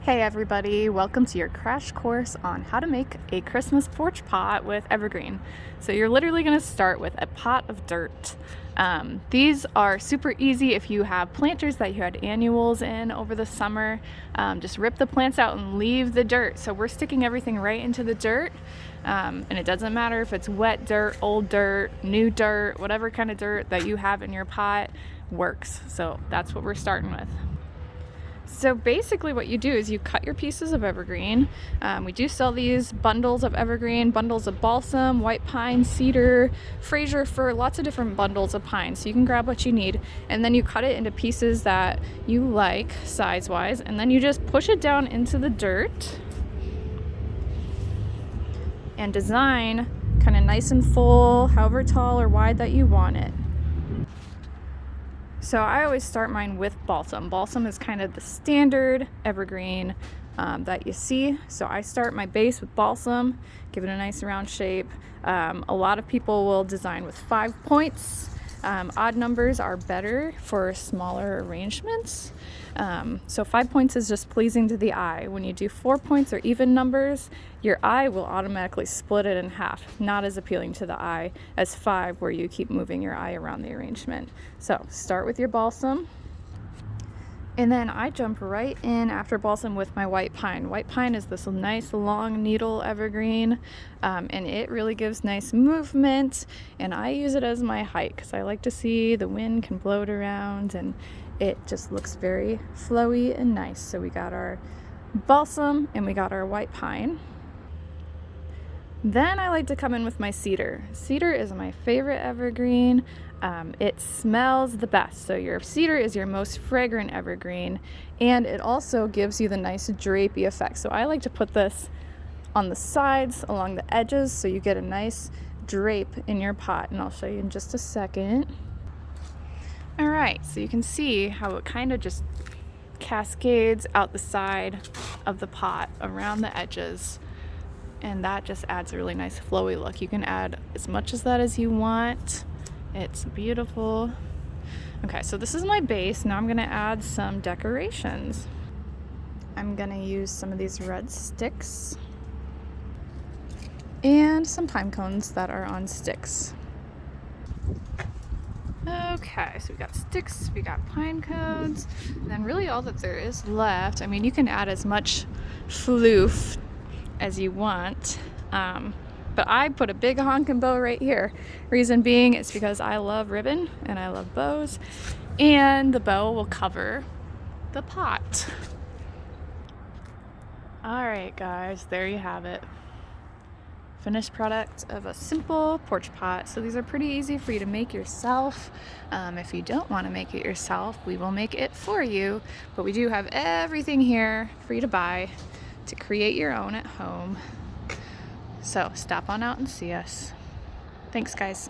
Hey everybody, welcome to your crash course on how to make a Christmas porch pot with evergreen. So you're literally going to start with a pot of dirt. These are super easy if you have planters that you had annuals in over the summer. Just rip the plants out and leave the dirt. So we're sticking everything right into the dirt. And it doesn't matter if it's wet dirt, old dirt, new dirt, whatever kind of dirt that you have in your pot works. So that's what we're starting with. So basically what you do is you cut your pieces of evergreen. We do sell these bundles of evergreen, bundles of balsam, white pine, cedar, Fraser fir, lots of different bundles of pine. So you can grab what you need and then you cut it into pieces that you like size-wise, and then you just push it down into the dirt and design kind of nice and full, however tall or wide that you want it. So I always start mine with balsam. Balsam is kind of the standard evergreen that you see. So I start my base with balsam, give it a nice round shape. A lot of people will design with 5 points. Odd numbers are better for smaller arrangements. So 5 points is just pleasing to the eye. When you do 4 points or even numbers, your eye will automatically split it in half. Not as appealing to the eye as 5, where you keep moving your eye around the arrangement. So start with your balsam. And then I jump right in after balsam with my white pine. White pine is this nice long needle evergreen, and it really gives nice movement. And I use it as my height because I like to see the wind can blow it around, and it just looks very flowy and nice. So we got our balsam and we got our white pine. Then I like to come in with my cedar. Cedar is my favorite evergreen. It smells the best. So your cedar is your most fragrant evergreen, and it also gives you the nice drapey effect. So I like to put this on the sides, along the edges, so you get a nice drape in your pot, and I'll show you in just a second. All right, so you can see how it kind of just cascades out the side of the pot around the edges. And that just adds a really nice flowy look. You can add as much as that as you want. It's beautiful. Okay, so this is my base. Now I'm gonna add some decorations. I'm gonna use some of these red sticks and some pine cones that are on sticks. Okay, so we got sticks, we got pine cones, and then really all that there is left, I mean, you can add as much floof as you want, but I put a big honkin' bow right here. Reason being, it's because I love ribbon and I love bows, and the bow will cover the pot. Alright guys, there you have it. Finished product of a simple porch pot. So these are pretty easy for you to make yourself. If you don't want to make it yourself, we will make it for you, but we do have everything here for you to buy to create your own at home. So stop on out and see us. Thanks guys.